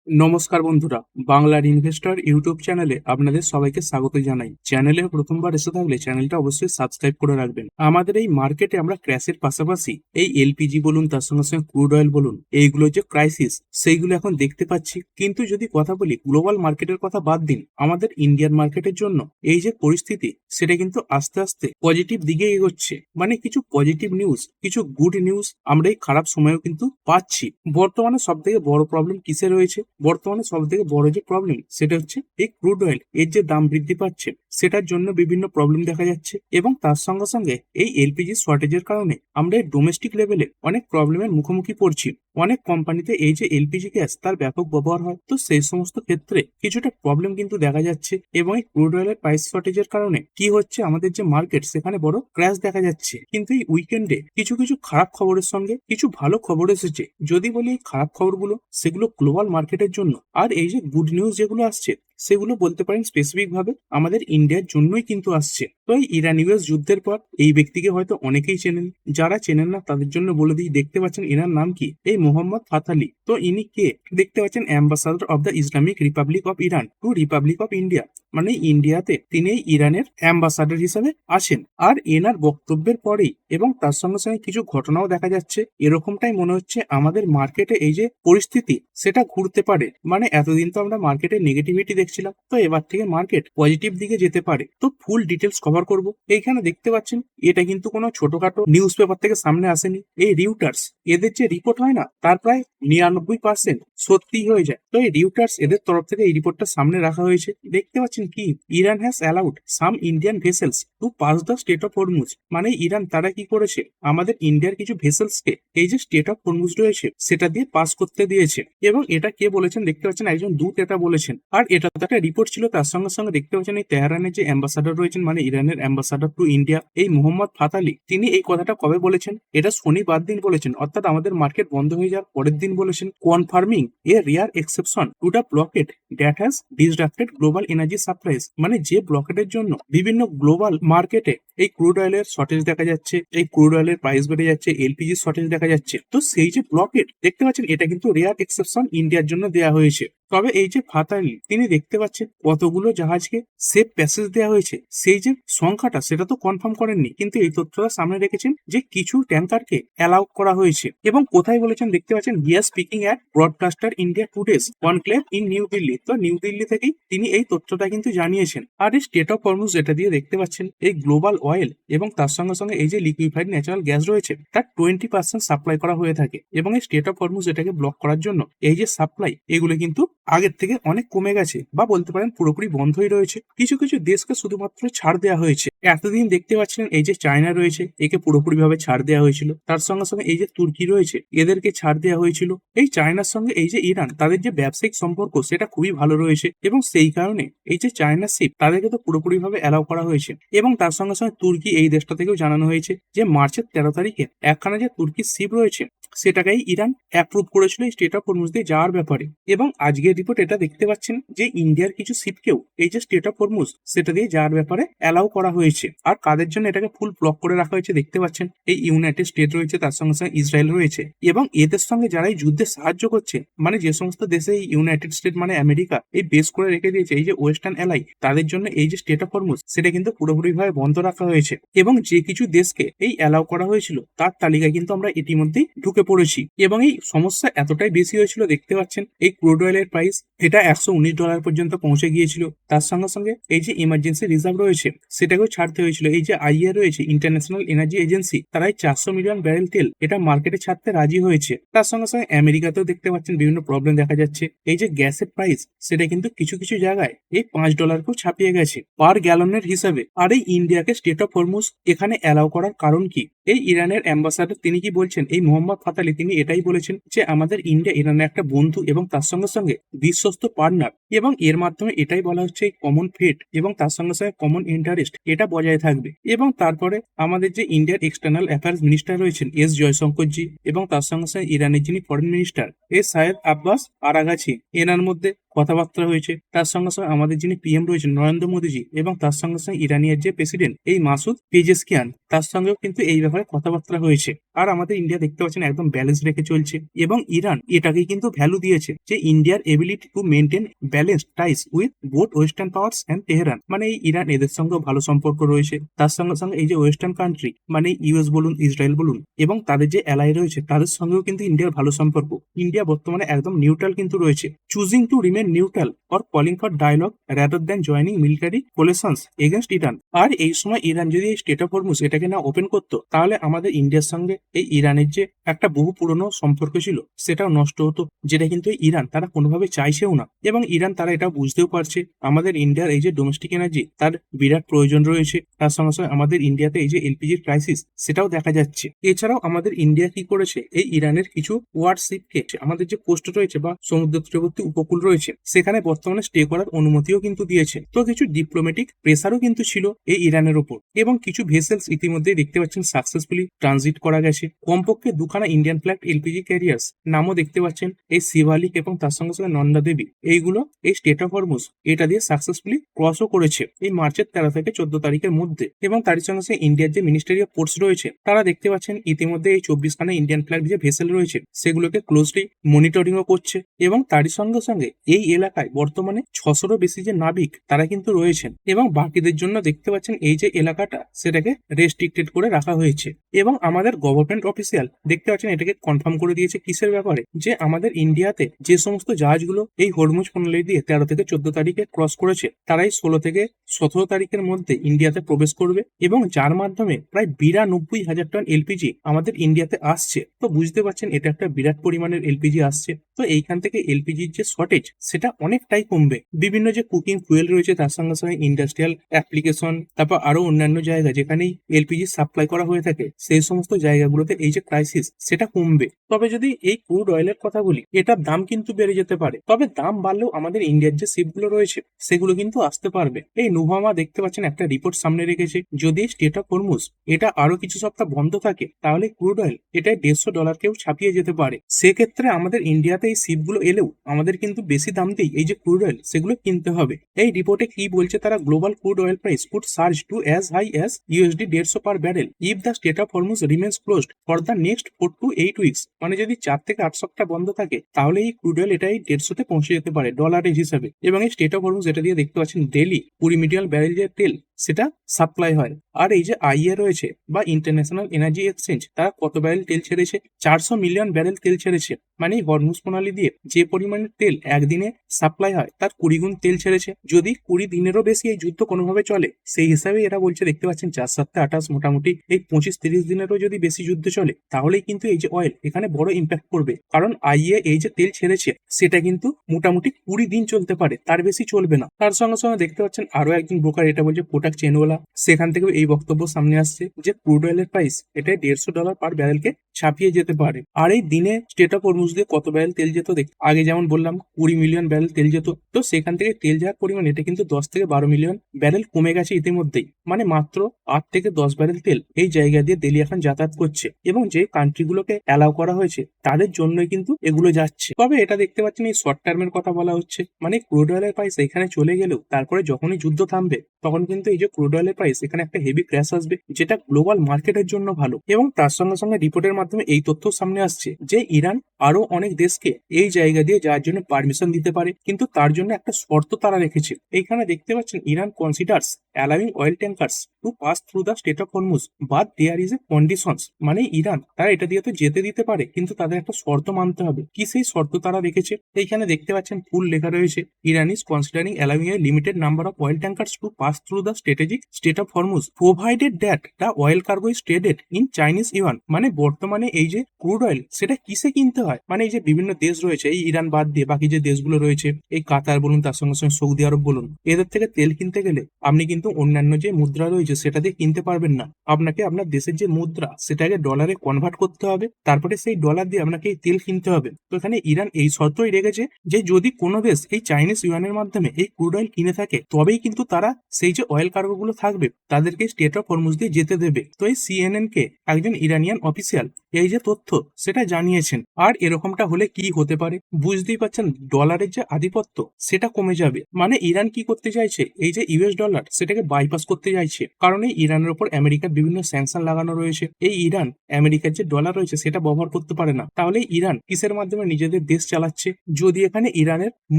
নমস্কার বন্ধুরা, বাংলার ইনভেস্টর ইউটিউব চ্যানেলে আপনাদের সবাইকে স্বাগত জানাই। চ্যানেলে প্রথমবার এসে থাকলে চ্যানেলটা অবশ্যই সাবস্ক্রাইব করে রাখবেন। আমাদের এই মার্কেটে আমরা ক্র্যাশের পাশাপাশি এই এলপিজি বলুন, তার সঙ্গে সঙ্গে ক্রুড অয়েল বলুন, এইগুলো যে ক্রাইসিস সেইগুলো এখন দেখতে পাচ্ছি। কিন্তু যদি কথা বলি গ্লোবাল মার্কেটের কথা বাদ দিন, আমাদের ইন্ডিয়ান মার্কেটের জন্য এই যে পরিস্থিতি সেটা কিন্তু আস্তে আস্তে পজিটিভ দিকে এগোচ্ছে। মানে কিছু পজিটিভ নিউজ, কিছু গুড নিউজ আমরা এই খারাপ সময়েও কিন্তু পাচ্ছি। বর্তমানে সব থেকে বড় প্রবলেম কিসে রয়েছে? বর্তমানে সব থেকে বড় যে প্রবলেম সেটা হচ্ছে এই ক্রুড অয়েল এর যে দাম বৃদ্ধি পাচ্ছে সেটার জন্য বিভিন্ন প্রবলেম দেখা যাচ্ছে, এবং তার সঙ্গে সঙ্গে এই এলপিজি শর্টেজের কারণে আমরা ডোমেস্টিক লেভেলে অনেক প্রবলেমের মুখোমুখি পড়ছি। অনেক কোম্পানিতে এই যে এলপিজি গ্যাস তার ব্যাপক ব্যবহার হয়, তো সেই সমস্ত ক্ষেত্রে কিছুটা প্রবলেম কিন্তু দেখা যাচ্ছে। এবং এই ক্রুড অয়েলের প্রাইস শর্টেজের কারণে কি হচ্ছে, আমাদের যে মার্কেট সেখানে বড় ক্র্যাশ দেখা যাচ্ছে। কিন্তু এই উইকেন্ডে কিছু কিছু খারাপ খবরের সঙ্গে কিছু ভালো খবর এসেছে। যদি বলি এই খারাপ খবরগুলো সেগুলো গ্লোবাল মার্কেটের জন্য, আর এই যে গুড নিউজ যেগুলো আসছে সেগুলো বলতে পারেন স্পেসিফিক ভাবে আমাদের ইন্ডিয়ার জন্যই কিন্তু আসছে। তো এই ইরান ইউএস যুদ্ধের পর এই ব্যক্তিকে হয়তো অনেকেই চেনেন, যারা চেনেন না তাদের জন্য বলে দিই। দেখতে পাচ্ছেন এনার নাম কি? এই মোহাম্মদ ফাতালি। তো ইনি কে? দেখতে পাচ্ছেন ambassador of the Islamic Republic of Iran to Republic of India. মানে ইন্ডিয়াতে তিনি এই ইরানের অ্যাম্বাসাডার হিসেবে আসেন। আর এনার বক্তব্যের পরেই এবং তার সঙ্গে সঙ্গে কিছু ঘটনাও দেখা যাচ্ছে, এরকমটাই মনে হচ্ছে আমাদের মার্কেটে এই যে পরিস্থিতি সেটা ঘুরতে পারে। মানে এতদিন তো আমরা মার্কেটে নেগেটিভিটি দেখছিলাম, তো এবার থেকে মার্কেট পজিটিভ দিকে যেতে পারে। তো ফুল ডিটেলস কভার করব। এইখানে দেখতে পাচ্ছেন এটা কিন্তু কোনো ছোটখাটো নিউজ পেপার থেকে সামনে আসেনি। এই রিউটার্স এদের যে রিপোর্ট হয় না, তার প্রায় 99% সত্যিই হয়ে যায়। তো এই রিউটার্স এদের তরফ থেকে এই রিপোর্টটা সামনে রাখা হয়েছে। দেখতে পাচ্ছেন কি, Iran has allowed some Indian vessels to pass the state of Hormuz. মানে ইরান তারা কি করেছে, আমাদের ইন্ডিয়ার কিছু ভেসেলসকে এই যে স্টেট অফ হরমুজ রয়েছে সেটা দিয়ে পাস করতে দিয়েছে। এবং এটা কে বলেছেন? দেখতে পাচ্ছেন একজন দূত এটা বলেছেন। আর এটা তো একটা রিপোর্ট ছিল। তার সঙ্গে সঙ্গে দেখতে পাচ্ছেন এই তেহরানের যে অ্যাম্বাসাডার রয়েছেন, মানে ইরানের অ্যাম্বাসাডার টু ইন্ডিয়া, এই মোহাম্মদ ফাতালি, তিনি এই কথাটা কবে বলেছেন? এটা শনিবার দিন বলেছেন, অর্থাৎ আমাদের মার্কেট বন্ধ হয়ে যাওয়ার পরের দিন বলেছেন। Confirming A rear exception to the blockade that has disrupted global energy supplies. মানে যে ব্লকেটের জন্য বিভিন্ন গ্লোবাল মার্কেটে এই ক্রুড অয়েলের শর্টেজ দেখা যাচ্ছে, এই ক্রুড অয়েলের প্রাইস বেড়ে যাচ্ছে, এলপিজি শর্টেজ দেখা যাচ্ছে। তো সেই যে ব্লকেট দেখতে পাচ্ছেন এটা কিন্তু রেয়ার এক্সেপশন ইন্ডিয়ার জন্য দেওয়া হয়েছে। তবে এই যে ফাতালি, তিনি দেখতে পাচ্ছেন কতগুলো জাহাজকে সেফ প্যাসেজ দেওয়া হয়েছে, সেই যে সংখ্যাটা সেটা তো কনফার্ম করেননি, কিন্তু এই তথ্যটা সামনে রেখেছেন যে কিছু ট্যাঙ্কারকে অ্যালাউ করা হয়েছে। এবং কোথায় বলেছেন দেখতে পাচ্ছেন, here speaking at broadcaster India today's conclave in new Delhi. তো নিউ দিল্লি থেকেই তিনি এই তথ্যটা কিন্তু জানিয়েছেন। আর এই স্টেট অফ হরমুজ যেটা দিয়ে দেখতে পাচ্ছেন এই গ্লোবাল অয়েল এবং তার সঙ্গে সঙ্গে এই যে লিকুইফাইড ন্যাচারাল গ্যাস রয়েছে তার 20% সাপ্লাই করা হয়ে থাকে। এবং এই স্টেট অফ হরমুজ এটাকে ব্লক করার জন্য এই যে সাপ্লাই, এগুলো কিন্তু আগের থেকে অনেক কমে গেছে, বা বলতে পারেন পুরোপুরি বন্ধই রয়েছে। কিছু কিছু দেশকে শুধুমাত্র ছাড় দেওয়া হয়েছে। এতদিন দেখতে পাচ্ছিলেন এই যে চায়না রয়েছে, একে পুরোপুরি ভাবে ছাড় দেওয়া হয়েছিল। তার সঙ্গে সঙ্গে এই যে তুর্কি রয়েছে, এদেরকে ছাড় দেওয়া হয়েছিল। এই চায়নার সঙ্গে এই যে ইরান, তাদের যে ব্যবসায়িক সম্পর্ক সেটা খুবই ভালো রয়েছে, এবং সেই কারণে এই যে চায়না শিপ তাদেরকে তো পুরোপুরি ভাবে অ্যালাউ করা হয়েছে। এবং তার সঙ্গে সঙ্গে তুর্কি এই দেশটা থেকেও জানানো হয়েছে যে মার্চের 13 তারিখে একখানা যে তুর্কির শিপ রয়েছে সেটাকেই ইরান অ্যাপ্রুভ করেছিল এই স্টেট অফ হরমুজ দিয়ে যাওয়ার ব্যাপারে। এবং আজকের রিপোর্ট এটা দেখতে পাচ্ছেন যে ইন্ডিয়ার কিছু শিপকেও এই যে স্টেট অফ হরমুজ সেটা দিয়ে যাওয়ার ব্যাপারে অ্যালাউ করা হয়েছে। আর কাদের জন্য এটাকে ফুল ব্লক করে রাখা হয়েছে দেখতে পাচ্ছেন, এই ইউনাইটেড স্টেট রয়েছে, তার সঙ্গে সঙ্গে ইসরায়েল রয়েছে। এবং এদের সঙ্গে যারা এই যুদ্ধে সাহায্য করছে, মানে যে সমস্ত দেশে এই ইউনাইটেড স্টেট মানে আমেরিকা এই বেস করে রেখে দিয়েছে এই যে ওয়েস্টার্ন এলাই, তাদের জন্য এই যে স্টেট অফ হরমুজ সেটা কিন্তু পুরোপুরি ভাবে বন্ধ রাখা হয়েছে। এবং যে কিছু দেশকে এই অ্যালাউ করা হয়েছিল তার তালিকায় কিন্তু আমরা ইতিমধ্যেই ঢুকে পড়েছি। এবং এই সমস্যা এতটাই বেশি হয়েছিল দেখতে পাচ্ছেন, এই ক্রুড অয়েলের প্রাইস এটা $119 পর্যন্ত পৌঁছে গিয়েছিল। তার সঙ্গে সঙ্গে এই যে ইমার্জেন্সি রিজার্ভ রয়েছে সেটাকেও ছাড়তে হয়েছিল। এই যে আইএ রয়েছে, ইন্টারন্যাশনাল এনার্জি এজেন্সি, তারাই 400 মিলিয়ন ব্যারেল তেল এটা মার্কেটে ছাড়তে রাজি হয়েছে। তার সঙ্গে সঙ্গে আমেরিকাতেও দেখতে পাচ্ছেন বিভিন্ন প্রবলেম দেখা যাচ্ছে। এই যে গ্যাসের প্রাইস সেটা কিন্তু কিছু কিছু জায়গায় এই $5 ছাপিয়ে গেছে পার গ্যালনের হিসাবে। আর এই ইন্ডিয়াকে স্টেট অফ হরমুজ এখানে অ্যালাউ করার কারণ কি? এই ইরানের অ্যাম্বাসাডার তিনি কি বলছেন, এই মোহাম্মদ ফাতালি, তিনি এটাই বলেছেন যে আমাদের ইন্ডিয়া ইরানের একটা বন্ধু এবং তার সঙ্গে সঙ্গে বিশ্বস্ত পার্টনার। এবং এর মাধ্যমে এটাই বলা হচ্ছে এই কমন ফেট এবং তার সঙ্গে সঙ্গে কমন ইন্টারেস্ট এটা বজায় থাকবে। এবং তারপরে আমাদের যে ইন্ডিয়ার এক্সটার্নাল অ্যাফেয়ার্স মিনিস্টার রয়েছেন এস জয়শঙ্করজি, এবং তার সঙ্গে সঙ্গে ইরানের যিনি ফরেন মিনিস্টার এস সায়েদ আব্বাস আরাগাছি, এনার মধ্যে কথাবার্তা হয়েছে। তার সঙ্গে সঙ্গে আমাদের যিনি পিএম রয়েছেন নরেন্দ্র মোদীজি এবং তার সঙ্গে সঙ্গে ইরানিয়ার যে প্রেসিডেন্ট এই মাসুদ পেজেশকিয়ান তার সঙ্গেও কিন্তু এই ব্যাপারে কথাবার্তা হয়েছে। আর আমাদের ইন্ডিয়া দেখতে পাচ্ছেন একদম ব্যালেন্স রেখে চলছে এবং ইরান এটাকে কিন্তু ভ্যালু দিয়েছে যে ইন্ডিয়ার ability to maintain balance ties with both western powers and Tehran, মানে এই ইরান এদের সঙ্গেও ভালো সম্পর্ক রয়েছে। তার সঙ্গে সঙ্গে এই যে ওয়েস্টার্ন কান্ট্রি মানে ইউএস বলুন ইসরায়েল বলুন এবং তাদের যে অ্যালাই রয়েছে তাদের সঙ্গেও কিন্তু ইন্ডিয়ার ভালো সম্পর্ক। ইন্ডিয়া বর্তমানে একদম নিউট্রাল কিন্তু রয়েছে, choosing to remain neutral or calling for dialogue rather than joining military coalitions against Iran. আর এই সময় ইরান যদি এই স্টেট অফ হরমুজ এটাকে না ওপেন করতো তাহলে আমাদের ইন্ডিয়ার সঙ্গে এই ইরানের যে একটা বহু পুরনো সম্পর্ক ছিল সেটাও নষ্ট হতো, যেটা কিন্তু ইরান তারা কোনোভাবে চাইছেও না। এবং ইরান তারা এটা বুঝতেও পারছে আমাদের ইন্ডিয়ার এই যে ডোমেস্টিক এনার্জি তার বিরাট প্রয়োজন রয়েছে। তার সঙ্গে সঙ্গে আমাদের ইন্ডিয়াতে এই যে এলপিজির ক্রাইসিস সেটাও দেখা যাচ্ছে। এছাড়াও আমাদের ইন্ডিয়া কি করেছে এই ইরানের কিছু ওয়ারশিপকে আমাদের যে কোস্ট রয়েছে বা সমুদ্র তীরবর্তী উপকূল রয়েছে সেখানে বর্তমানে স্টে করার অনুমতিও কিন্তু দিয়েছে। তো কিছু ডিপ্লোম্যাটিক প্রেসারও কিন্তু ছিল এই ইরানের উপর এবং কিছু ভেসেলস ইতিমধ্যেই দেখতে পাচ্ছেন সাকসেসফুলি ট্রানজিট করা গেছে। কমপক্ষে দুখানা ইন্ডিয়ান ফ্ল্যাগ এলপিজি ক্যারিয়ার্স নামও দেখতে পাচ্ছেন এই শিবালিক এবং তার সঙ্গে সঙ্গে নন্দা দেবী, এইগুলো এই স্টেট অফ হরমুজ এটা দিয়ে সাকসেসফুলি ক্রসও করেছে এই মার্চের 13 থেকে 14 তারিখের মধ্যে। এবং তার সঙ্গে সঙ্গে ইন্ডিয়ার যে মিনিস্ট্রি অফ পোর্টস রয়েছে তারা দেখতে পাচ্ছেন ইতিমধ্যে এই 24খানা ইন্ডিয়ান ফ্ল্যাগ যে ভেসেল রয়েছে সেগুলোকে ক্লোজলি মনিটরিংও করছে। এবং তারই সঙ্গে সঙ্গে এই এলাকায় বর্তমানে 600-রও বেশি যে নাবিক তারা কিন্তু রয়েছেন এবং বাকিদের জন্য দেখতে পাচ্ছেন এই যে এলাকাটা সেটাকে রেস্ট্রিক্টেড করে রাখা হয়েছে। এবং আমাদের গভর্নমেন্ট অফিসিয়াল দেখতে পাচ্ছেন এটাকে কনফার্ম করে দিয়েছে কিসের ব্যাপারে, যে আমাদের ইন্ডিয়াতে যে সমস্ত জাহাজগুলো এই হরমুজ প্রণালী দিয়ে 13 থেকে 14 তারিখে ক্রস করেছে তারাই 16 থেকে 17 তারিখের মধ্যে ইন্ডিয়াতে প্রবেশ করবে এবং যার মাধ্যমে প্রায় 92,000 টন এলপিজি আমাদের ইন্ডিয়াতে আসছে। তো বুঝতে পারছেন এটা একটা বিরাট পরিমাণের এলপিজি আসছে। তো এইখান থেকে এলপিজির যে শর্টেজ সেটা অনেকটাই কমবে। বিভিন্ন যে কুকিং ফুয়েল রয়েছে তার সঙ্গে সঙ্গে ইন্ডাস্ট্রিয়াল অ্যাপ্লিকেশন তারপর আরো অন্যান্য জায়গা যেখানেই এলপিজি সাপ্লাই করা হয়ে থাকে সেই সমস্ত জায়গাগুলোতে এই যে ক্রাইসিস সেটা কমবে। তবে যদি এই ক্রুড অয়েলের কথা বলি এটার দাম কিন্তু বেড়ে যেতে পারে, তবে দাম বাড়লেও আমাদের ইন্ডিয়ার যে শিপগুলো রয়েছে সেগুলো কিন্তু আসতে পারবে। এই নুভামা দেখতে পাচ্ছেন একটা রিপোর্ট সামনে রেখেছে যদি স্টেট অফ হরমুজ এটা আরো কিছু সপ্তাহ বন্ধ থাকে তাহলে ক্রুড অয়েল এটা $150 ছাপিয়ে যেতে পারে। সেক্ষেত্রে আমাদের ইন্ডিয়াতে এই শিপগুলো এলেও আমাদের কিন্তু বেশি দাম দিয়ে এই যে ক্রুড অয়েল সেগুলো কিনতে হবে। এই রিপোর্টে কি বলছে তারা, global crude oil price could surge to as high as $150 per barrel if the state of Hormuz remains closed for the next 4 to 8 weeks. মানে যদি 4 থেকে 8 সপ্তাহ বন্ধ থাকে তাহলে এই ক্রুড অয়েল এটাই 150-তে পৌঁছে যেতে পারে ডলারের হিসাবে। এবং এই স্টেট অফ হরমুজ এটা দিয়ে দেখতে পাচ্ছেন ডেইলি 20 মিলিয়ন ব্যারেল যে তেল সেটা সাপ্লাই হয়। আর এই যে আইএ রয়েছে বা ইন্টারন্যাশনাল এনার্জি এক্সচেঞ্জ তারা কত ব্যারেল তেল ছেড়েছে, 400 মিলিয়ন ব্যারেল তেল ছেড়েছে। মানে এই হরমুজ প্রণালী দিয়ে যে পরিমাণে তেল একদিনে সাপ্লাই হয় তার 20 গুণ তেল ছেড়েছে। যদি 20 দিনেরও বেশি এই যুদ্ধ কোনোভাবে চলে সেই হিসাবে এরা বলছে দেখতে পাচ্ছেন 4-7-28 মোটামুটি এই 25-30 দিনেরও যদি বেশি যুদ্ধ চলে তাহলেই কিন্তু এই যে অয়েল এখানে বড় ইম্প্যাক্ট করবে। কারণ আইএ এই যে তেল ছেড়েছে সেটা কিন্তু মোটামুটি 20 দিন চলতে পারে, তার বেশি চলবে না। তার সঙ্গে সঙ্গে দেখতে পাচ্ছেন আরো একজন ব্রোকার এটা বলছে প্রোডাক্ট চেনওয়ালা, সেখান থেকে এই বক্তব্য সামনে আসছে যে ক্রুড অয়েলের প্রাইস এটা $150 পার ব্যারেলকে ছাপিয়ে যেতে পারে। আর এই দিনে স্টেট অফ হরমুজ দিয়ে কত ব্যারেল তেল যেত আগে যেমন বললাম 20 মিলিয়ন ব্যারেল তেল যেত, তো সেখান থেকে তেল যাওয়ার পরিমাণ এটা কিন্তু 10 থেকে 12 মিলিয়ন ব্যারেল কমে গেছে ইতিমধ্যেই। মানে মাত্র 8 থেকে 10 ব্যারেল তেল এই জায়গা দিয়ে দিল্লি এখন যাতায়াত করছে এবং যে কান্ট্রিগুলোকে অ্যালাউ করা হয়েছে তাদের জন্যই কিন্তু এগুলো যাচ্ছে। তবে এটা দেখতে পাচ্ছেন এই শর্ট টার্মের কথা বলা হচ্ছে, মানে ক্রুড অয়েলের প্রাইস এখানে চলে গেলেও তারপরে যখনই যুদ্ধ থামবে তখন কিন্তু এই যে ক্রুড অয়েলের প্রাইস এখানে একটা হেভি ক্র্যাশ আসবে যেটা গ্লোবাল মার্কেটের জন্য ভালো। এবং তার সঙ্গে সঙ্গে রিপোর্টের মাধ্যমে এই তথ্য সামনে আসছে যে ইরান আরো অনেক দেশকে এই জায়গা দিয়ে যাওয়ার জন্য পারমিশন দিতে পারে, কিন্তু তার জন্য একটা শর্ত তারা রেখেছে। এইখানে দেখতে পাচ্ছেন Iran considers allowing oil tankers to pass through the state of Hormuz but there is a conditions. মানে ইরান তারা এটা দিয়ে তো যেতে দিতে পারে কিন্তু তাদের একটা শর্ত মানতে হবে। কি সেই শর্ত তারা রেখেছে এইখানে দেখতে পাচ্ছেন ফুল লেখা রয়েছে, Iran is considering allowing a limited number of oil tankers to pass through the strategic state of Hormuz provided that the oil cargo is traded in Chinese yuan. মানে বর্তমানে এই যে ক্রুড অয়েল সেটা কিসে কিনতে হয়, মানে এই যে বিভিন্ন দেশ রয়েছে এই ইরান বাদ দিয়ে বাকি যে দেশগুলো রয়েছে এই কাতার বলুন তার সঙ্গে সঙ্গে সৌদি আরব বলুন, এদের থেকে তেল কিনতে গেলে আপনি কিন্তু অন্যান্য যে মুদ্রা রয়েছে সেটা দিয়ে কিনতে পারবেন না। আপনাকে আপনার দেশের যে মুদ্রা সেটাকে ডলারে কনভার্ট করতে হবে, তারপরে সেই ডলার দিয়ে আপনাকে এই তেল কিনতে হবে। তো এখানে ইরান এই শর্তই রেখেছে যে যদি কোনো দেশ এই চাইনিজ ইউয়ানের মাধ্যমে এই ক্রুড অয়েল কিনে থাকে তবেই কিন্তু তারা সেই যে অয়েল কার্গো গুলো থাকবে তাদেরকে স্টেট অফ হরমুজ দিয়ে যেতে দেবে। তো এই সিএনএন কে একজন ইরানিয়ান অফিসিয়াল এই যে তথ্য সেটা জানিয়েছেন। আর এরকমটা হলে কি হতে পারে? বুঝতেই পারছেন, ডলারের যে আধিপত্য সেটা কমে যাবে। মানে ইরান কি করতে চাইছে, এই যে ইউএস ডলার সেটাকে বাইপাস করতে চাইছে, কারণ এই ইরানের উপর আমেরিকার বিভিন্ন স্যাংশন লাগানো রয়েছে। এই ইরান আমেরিকার যে ডলার রয়েছে সেটা ব্যবহার করতে পারে না। তাহলে ইরান কিসের মাধ্যমে নিজেদের দেশ চালাচ্ছে? যদি এখানে ইরানের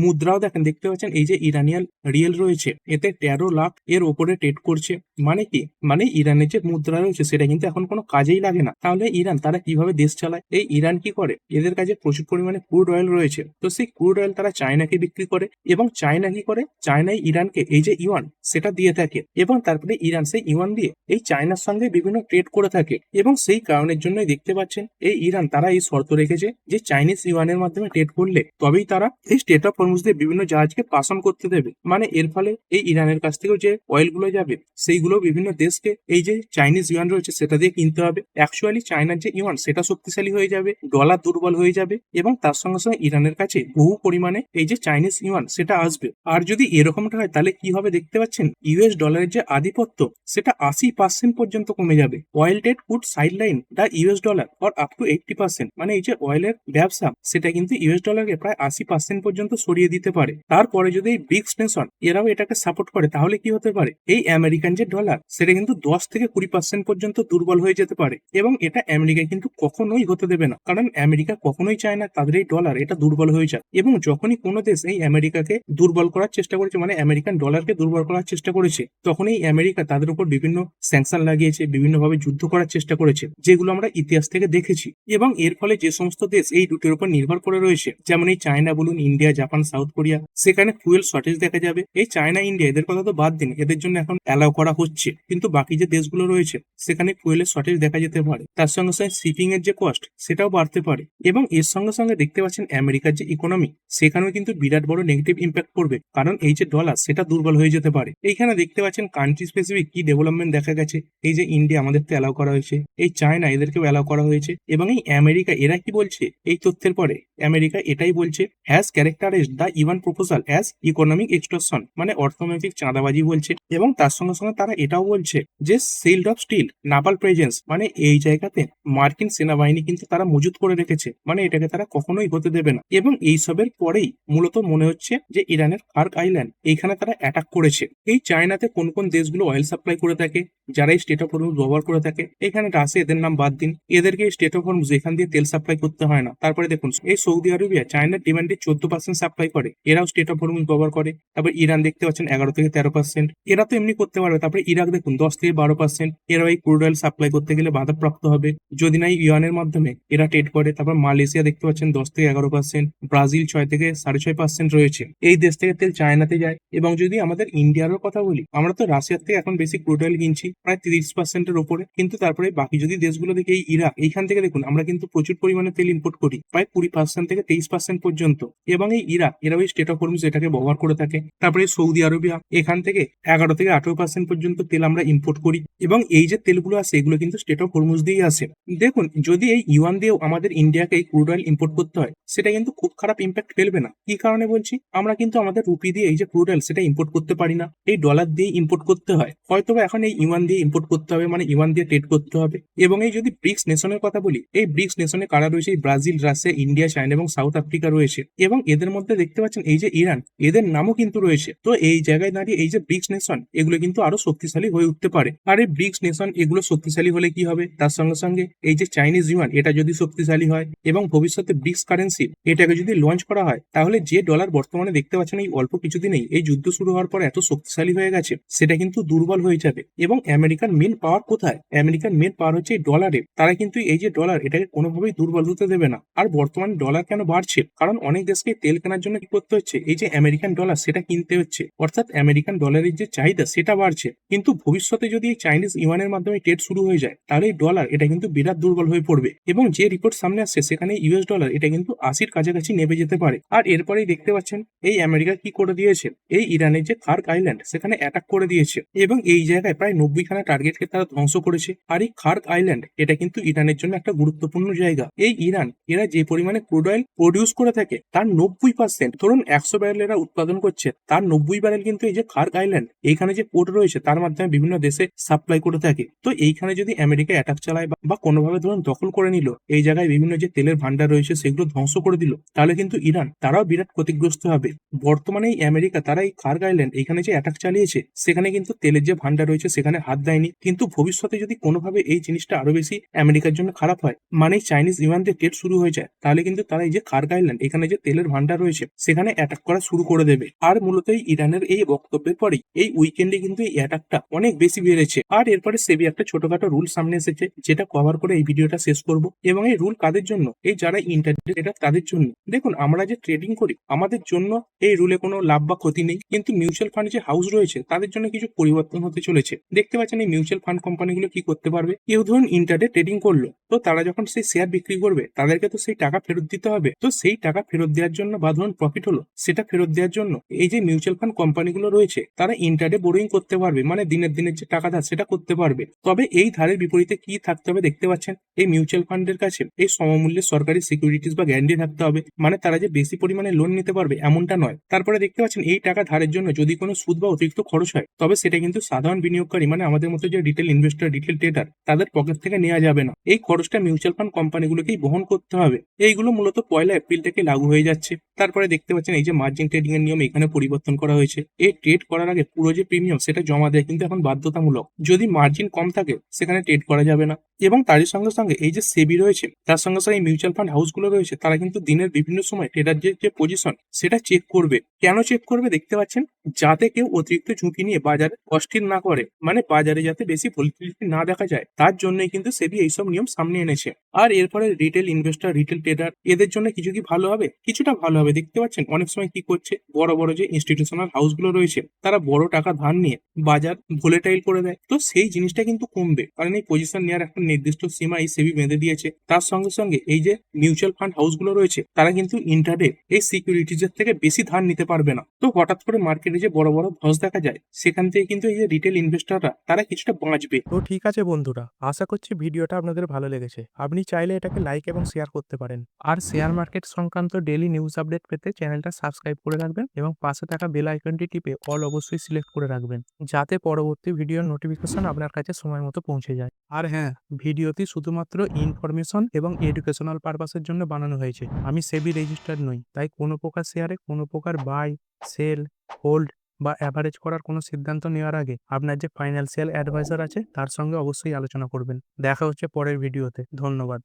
মুদ্রাও দেখেন, দেখতে পাচ্ছেন এই যে ইরানিয়ান রিয়েল রয়েছে, এতে 13 লাখ এর ওপরে ট্রেড করছে। মানে কি, মানে ইরানের যে মুদ্রা রয়েছে সেটা কিন্তু এখন কোনো কাজেই লাগে না। তাহলে ইরান তারা কিভাবে দেশ চালায়? এই ইরান কি করে, এদের কাছে প্রচুর পরিমাণে ক্রুড অয়েল রয়েছে, তো সেই ক্রুড অয়েল তারা চায়নাকে বিক্রি করে, এবং চায়না কি করে, চায়নাই ইরানকে এই যে ইউয়ান সেটা দিয়ে থাকে, এবং তারপরে ইরান সেই ইউয়ান দিয়ে এই চায়নার সঙ্গে বিভিন্ন ট্রেড করে থাকে। এবং সেই কারণের জন্যই দেখতে পাচ্ছেন এই ইরান তারা এই শর্ত রেখেছে যে চাইনিজ ইউয়ানের মাধ্যমে ট্রেড করলে তবেই তারা এই স্টেট অফ হরমুজ দিয়ে বিভিন্ন জাহাজকে পাস অন করতে দেবে। মানে এর ফলে এই ইরানের কাছ থেকেও যে অয়েল গুলো যাবে সেইগুলো বিভিন্ন দেশকে এই যে চাইনিজ ইউয়ান রয়েছে সেটা দিয়ে কিনতে হবে। অ্যাকচুয়ালি চায়নার যে ইউয়ান সেটা শক্তিশালী হয়ে যাবে, ডলার দুর্বল হয়ে যাবে, এবং তার সঙ্গে সঙ্গে ইরানের কাছে বহু পরিমাণে এই যে চাইনিজ ইউয়ান সেটা আসবে। আর যদি এরকমটা হয় তাহলে কি হবে দেখতে পাচ্ছেন, ইউএস ডলারের যে আধিপত্য সেটা 80% পর্যন্ত কমে যাবে। Oil trade could sideline the US dollar for up to 80%। মানে এই যে অয়েলের ব্যবসা সেটা কিন্তু ইউএস ডলারকে প্রায় 80% পর্যন্ত সরিয়ে দিতে পারে। তারপরে যদি এই ব্রিক্স নেশন এরাও এটাকে সাপোর্ট করে তাহলে কি হতে পারে, এই আমেরিকান যে ডলার সেটা কিন্তু 10 থেকে 20% পর্যন্ত দুর্বল হয়ে যেতে পারে। এবং এটা আমেরিকা কিন্তু কখনোই হতে দেবে না, কারণ আমেরিকা কখনোই চায় না তাদের এই ডলার এটা দুর্বল হয়ে যায়। এবং যখনই কোনো দেশ এই আমেরিকাকে দুর্বল করার চেষ্টা করেছে, মানে আমেরিকান ডলারকে দুর্বল করার চেষ্টা করেছে, তখন এই আমেরিকা তাদের উপর বিভিন্ন স্যাংশন লাগিয়েছে, বিভিন্নভাবে যুদ্ধ করার চেষ্টা করেছে, যেগুলো আমরা ইতিহাস থেকে দেখেছি। এবং এর ফলে যে সমস্ত দেশ এই দুটোর উপর নির্ভর করে রয়েছে, যেমন এই চায়না বলুন, ইন্ডিয়া, জাপান, সাউথ কোরিয়া, সেখানে ফুয়েল শর্টেজ দেখা যাবে। এই চায়না, ইন্ডিয়া এদের কথা তো বাদ দিন, এদের জন্য এখন অ্যালাউ করা হচ্ছে, কিন্তু বাকি যে দেশগুলো রয়েছে সেখানে ফুয়েলের শর্টেজ দেখা যেতে পারে। তার সঙ্গে সঙ্গে শিপিং এর যে কস্ট সেটাও বাড়তে পারে। এবং এর সঙ্গে সঙ্গে দেখতে পাচ্ছেন আমেরিকার যে ইকোনমি সেখানেও কিন্তু বিরাট বড় নেগেটিভ ইম্প্যাক্ট পড়বে, কারণ এই যে ডলার সেটা দুর্বল হয়ে যেতে পারে। এইখানে দেখতে পাচ্ছেন কান্ট্রি স্পেসিফিক কি ডেভেলপমেন্ট দেখা গেছে। এই যে ইন্ডিয়া আমাদের তো অ্যালাউ করা হয়েছে, এই চায়না এদেরকেও অ্যালাউ করা হয়েছে, এবং এই আমেরিকা এরা কি বলছে এই তথ্যের পরে, আমেরিকা এটাই বলছে has characterised the Iran proposal as economic extortion, মানে অর্থনৈতিক চাঁদাবাজি বলছে। এবং তার সঙ্গে সঙ্গে তারা এটাও বলছে যে shield of steel naval presence, মানে এই জায়গাতে মার্কিন সেনাবাহিনী কিন্তু তারা মজুত করে রেখেছে, মানে এটাকে তারা কখনোই হতে দেবে না। এবং এইসবের পরেই মূলত মনে হচ্ছে যে ইরানের খার্ক আইল্যান্ড এইখানে তারা অ্যাটাক করেছে। এই চায়নাতে কোন কোন দেশগুলো অয়েল সাপ্লাই করে থাকে, যারা এই স্টেট অফ হরমুজ ব্যবহার করে থাকে, এখানে রাশিয়া এদের নাম বাদ দিন, এদেরকে স্টেট অফ হরমুজ এখান দিয়ে তেল সাপ্লাই করতে হয় না। তারপরে দেখুন এই সৌদি আরবিয়া চায়নার ডিমান্ডে 14% সাপ্লাই করে, এরাও স্টেট অফ হরমুজ ব্যবহার করে। তারপর ইরান দেখতে পাচ্ছেন 11 থেকে 13%, এরা তো এমনি করতে পারবে। তারপরে ইরাক দেখুন 10 থেকে 12%, এরা এই ক্রুড অয়েল সাপ্লাই করতে গেলে বাধাপ্রাপ্ত হবে যদি না ইউয়ানের মাধ্যমে এরা ট্রেড করে। তারপর মালয়েশিয়া দেখতে পাচ্ছেন 10 থেকে 11%, ব্রাজিল 6 থেকে 6.5% রয়েছে। এই দেশ থেকে তেল চায়নাতে যায়। এবং যদি আমাদের ইন্ডিয়ারও কথা বলি, আমরা তো রাশিয়ার থেকে এখন বেশি ক্রুড অয়েল কিনছি প্রায় 30%-এর উপরে, কিন্তু তারপরে বাকি যদি দেশগুলো দেখি, এই ইরাক এইখান থেকে দেখুন আমরা কিন্তু প্রচুর পরিমাণে তেল ইম্পোর্ট করি, প্রায় 20% থেকে 23% পর্যন্ত। এবং এই ইরাক এরাও এই স্টেট অফ হরমুজ এটাকে ব্যবহার করে থাকে। তারপরে সৌদি আরবিয়া এখান থেকে 11 থেকে 18% পর্যন্ত তেল আমরা ইম্পোর্ট করি, এবং এই যে তেলগুলো আসে এগুলো কিন্তু স্টেট অফ হরমুজ দিয়েই আসে। দেখুন যদি এই ইউয়ান দিয়েও আমাদের ইন্ডিয়াকে এই ক্রুড অয়েল ইম্পোর্ট করতে হয়, সেটা কিন্তু খুব খারাপ ইম্প্যাক্ট ফেলবে না। কি কারণে বলছি, আমরা কিন্তু আমাদের রুপি দিয়ে এই যে ক্রুড অয়েল সেটা ইম্পোর্ট করতে পারি না, এই ডলার দিয়ে ইম্পোর্ট করতে হয়। হয়তো এখন এই ইউয়ান দিয়ে ইম্পোর্ট করতে হবে, মানে ইউয়ান দিয়ে ট্রেড করতে হবে। এবং এই যদি ব্রিক্স নেশনের কথা বলি, এই ব্রিক্স নেশনে কারা রয়েছে, এই ব্রাজিল, রাশিয়া, ইন্ডিয়া, চায়না এবং সাউথ আফ্রিকা রয়েছে। এবং এদের মধ্যে দেখতে পাচ্ছেন এই যে ইরান, এদের নামও কিন্তু রয়েছে। তো এই জায়গায় দাঁড়িয়ে এই যে ব্রিক্স নেশন এগুলো কিন্তু আরো শক্তিশালী হয়ে উঠতে পারে। আর এই ব্রিক্স নেশন এগুলো শক্তিশালী হলে কি হবে, তার সঙ্গে সঙ্গে এই যে চাইনিজ ইউয়ান এটা যদি শক্তিশালী হয়, এবং ভবিষ্যতে ব্রিক্স কারেন্সি এটাকে যদি লঞ্চ করা হয়, তাহলে যে ডলার বর্তমানে দেখতে পাচ্ছেন এই অল্প কিছুদিনেই এই যুদ্ধ শুরু হওয়ার পর এত শক্তিশালী হয়ে গেছে, সেটা কিন্তু দুর্বল হয়ে যাবে। এবং আমেরিকার মেন পাওয়ার কোথায়, আমেরিকার মেন পাওয়ার হচ্ছে এই ডলারে। তারা কিন্তু এই যে ডলার এটাকে কোনোভাবেই দুর্বল হতে দেবে না। আর বর্তমানে ডলার কেন বাড়ছে, কারণ অনেক দেশকে তেল কেনার জন্য কি করতে হচ্ছে, এই যে আমেরিকান ডলার সেটা কিনতে হচ্ছে, অর্থাৎ আমেরিকান ডলারের যে চাহিদা সেটা বাড়ছে। কিন্তু ভবিষ্যতে যদি এই চাইনিজ ইউয়ানের মাধ্যমে ট্রেড শুরু হয়ে যায়, তাহলে এই ডলার এটা কিন্তু বিরাট দুর্বল হয়ে পড়বে। এবং যে রিপোর্ট সামনে আসছে সেখানে ইউএস ডলার এটা কিন্তু 80-র কাছাকাছি নেমে যেতে পারে। আর এরপরেই দেখতে পাচ্ছেন এই আমেরিকা কি করে দিয়েছে, এই ইরানের যে খার্ক আইল্যান্ড সেখানে অ্যাটাক করে দিয়েছে, এবং এই জায়গায় প্রায় 90খানা টার্গেটকে তারা ধ্বংস করেছে। আর এই খার্ক আইল্যান্ড এটা কিন্তু ইরানের জন্য একটা গুরুত্বপূর্ণ জায়গা। এই ইরান এরা যে পরিমাণে ক্রুড অয়েল প্রডিউস করে থাকে তার 90%, ধরুন 100 ব্যারেল এরা উৎপাদন করছে, তার 90 ব্যারেল কিন্তু এই যে খার্ক আইল্যান্ড এইখানে যে পোর্ট রয়েছে তার মাধ্যমে বিভিন্ন দেশে সাপ্লাই করে থাকে। তো এইখানে যদি আমেরিকা অ্যাটাক চালায় বা কোনোভাবে ধরুন দখল করে নিল এই জায়গায় বিভিন্ন যে তেল তেলের ভান্ডার রয়েছে সেগুলো ধ্বংস করে দিল, তাহলে কিন্তু ইরান তারাও বিরাট ক্ষতিগ্রস্ত হবে। বর্তমানে এই আমেরিকা তারা এই কার্গ আইল্যান্ড এখানে যে অ্যাটাক চালিয়েছে, সেখানে কিন্তু তেলের যে ভান্ডার রয়েছে সেখানে হাত দেয়নি। কিন্তু ভবিষ্যতে যদি কোনোভাবে এই জিনিসটা আরো বেশি আমেরিকার জন্য খারাপ হয়, মানে চাইনিজ বিমানদের ট্রেড শুরু হয়ে যায়, তাহলে কিন্তু তারা এই যে কার্গ আইল্যান্ড এখানে যে তেলের ভান্ডার রয়েছে সেখানে অ্যাটাক করা শুরু করে দেবে। আর মূলত এই ইরানের এই বক্তব্যের পরেই এই উইকেন্ডে কিন্তু এই অ্যাটাকটা অনেক বেশি বেড়েছে। আর এরপরে সেবি একটা ছোটখাটো রুল সামনে এসেছে, যেটা কভার করে এই ভিডিওটা শেষ করব। এবং এই রুল কাদের জন্য? এই যারা ইন্টারনেট ট্রেডার তাদের জন্য। দেখুন, আমরা যে ট্রেডিং করি আমাদের জন্য এই রুলে কোনো লাভ বা ক্ষতি নেই, কিন্তু মিউচুয়াল ফান্ড যে হাউস রয়েছে তাদের জন্য কিছু পরিবর্তন হতে চলেছে। দেখতে পাচ্ছেন এই মিউচুয়াল ফান্ড কোম্পানিগুলো কি করতে পারবে। কেউ ধরুন ইন্টারডে ট্রেডিং করলো, তো তারা যখন সেই শেয়ার বিক্রি করবে তাদেরকে তো সেই টাকা ফেরত দিতে হবে। তো সেই টাকা ফেরত দেওয়ার জন্য বা ধরুন প্রফিট হলো সেটা ফেরত দেওয়ার জন্য এই যে মিউচুয়াল ফান্ড কোম্পানিগুলো রয়েছে তারা ইন্টারডে বোরোইং করতে পারবে, মানে দিনের দিনের যে টাকা ধার সেটা করতে পারবে। তবে এই ধারের বিপরীতে কি থাকতে হবে দেখতে পাচ্ছেন, এই মিউচুয়াল ফান্ডের কাছে এই সমমূল্যের সরকারি সিকিউরিটিজ বা গ্যারান্টি থাকতে হবে, মানে তারা যে বেশি পরিমাণে লোন নিতে পারবে এমনটা নয়। তারপরে দেখতে পাচ্ছেন এই টাকা ধারের জন্য যদি কোনো সুদ বা অতিরিক্ত খরচ হয়, তবে সেটা কিন্তু সাধারণ বিনিয়োগকারী মানে আমাদের মতো যে রিটেল ইনভেস্টর, রিটেল ট্রেডার তাদের পকেট থেকে নেওয়া যাবে না। এই খরচটা মিউচুয়াল ফান্ড কোম্পানিগুলোকেই বহন করতে হবে। এইগুলো মূলত 1 এপ্রিল থেকে লাগু হয়ে যাচ্ছে। তারপরে দেখতে পাচ্ছেন এই যে মার্জিন ট্রেডিং এর নিয়ম এখানে পরিবর্তন করা হয়েছে। এই ট্রেড করার আগে পুরো যে প্রিমিয়াম সেটা জমা দেয় কিন্তু এখন বাধ্যতামূলক। যদি মার্জিন কম থাকে সেখানে ট্রেড করা যাবে না। এবং তারই সঙ্গে সঙ্গে এই যে সেবি রয়েছে তার সঙ্গে সঙ্গে মিউচুয়াল ফান্ড হাউসগুলো রয়েছে তারা কিন্তু দিনের বিভিন্ন সময় ট্রেডার যে পজিশন সেটা চেক করবে। কেন চেক করবে দেখতে পাচ্ছেন, যাতে কেউ অতিরিক্ত ঝুঁকি নিয়ে বাজারে অস্থির না করে, মানে বাজারে যাতে বেশি ভলিটিলিটি না দেখা যায়, তার জন্যই কিন্তু সেবি এইসব নিয়ম সামনে এনেছে। আর এরপরে রিটেল ইনভেস্টর, রিটেল ট্রেডার এদের জন্য কিছু কি ভালো হবে? কিছুটা ভালো হবে। দেখতে পাচ্ছেন অনেক সময় কি করছে, বড় বড় যে ইনস্টিটিউশনাল হাউসগুলো রয়েছে তারা বড় টাকা ধার নিয়ে বাজার ভোলেটাইল করে দেয়। তো সেই জিনিসটা কিন্তু কমবে, কারণ এই পজিশন নেওয়ার একটা নির্দিষ্ট সীমা এই সেবি বেঁধে দিয়েছে। তার সঙ্গে সঙ্গে এই যে মিউচুয়াল ফান্ড হাউসগুলো রয়েছে তারা কিন্তু ইন্টারডে এই সিকিউরিটিজের থেকে বেশি ধার নিতে পারবে না। তো হঠাৎ করে মার্কেটে যে বড় বড় ধস দেখা যায়, সেখান থেকে কিন্তু এই যে রিটেল ইনভেস্টররা তারা কিছুটা বাঁচবে। তো ঠিক আছে বন্ধুরা, আশা করছি ভিডিওটা আপনাদের ভালো লেগেছে। আপনি চাইলে এটাকে লাইক এবং শেয়ার করতে পারেন। আর শেয়ার মার্কেট সংক্রান্ত ডেইলি নিউজ আপডেট পেতে চ্যানেলটা সাবস্ক্রাইব করে রাখবেন এবং পাশে থাকা বেল আইকনটি টিপে অল অবশ্যই সিলেক্ট করে রাখবেন, যাতে পরবর্তী ভিডিওর নোটিফিকেশন আপনার কাছে সময় মতো পৌঁছে যায়। আর হ্যাঁ, ভিডিওটি শুধুমাত্র ইনফরমেশন এবং এডুকেশনাল পারপাসের জন্য বানানো হয়েছে। আমি সেবি রেজিস্টার্ড নই, তাই কোনো প্রকার শেয়ারে কোনো প্রকার বাই, সেল, হোল্ড বা অ্যাভারেজ করার কোনো সিদ্ধান্ত নেওয়ার আগে আপনার যে ফাইন্যান্সিয়াল অ্যাডভাইজার আছে তার সঙ্গে অবশ্যই আলোচনা করবেন। দেখা হচ্ছে পরের ভিডিওতে। ধন্যবাদ।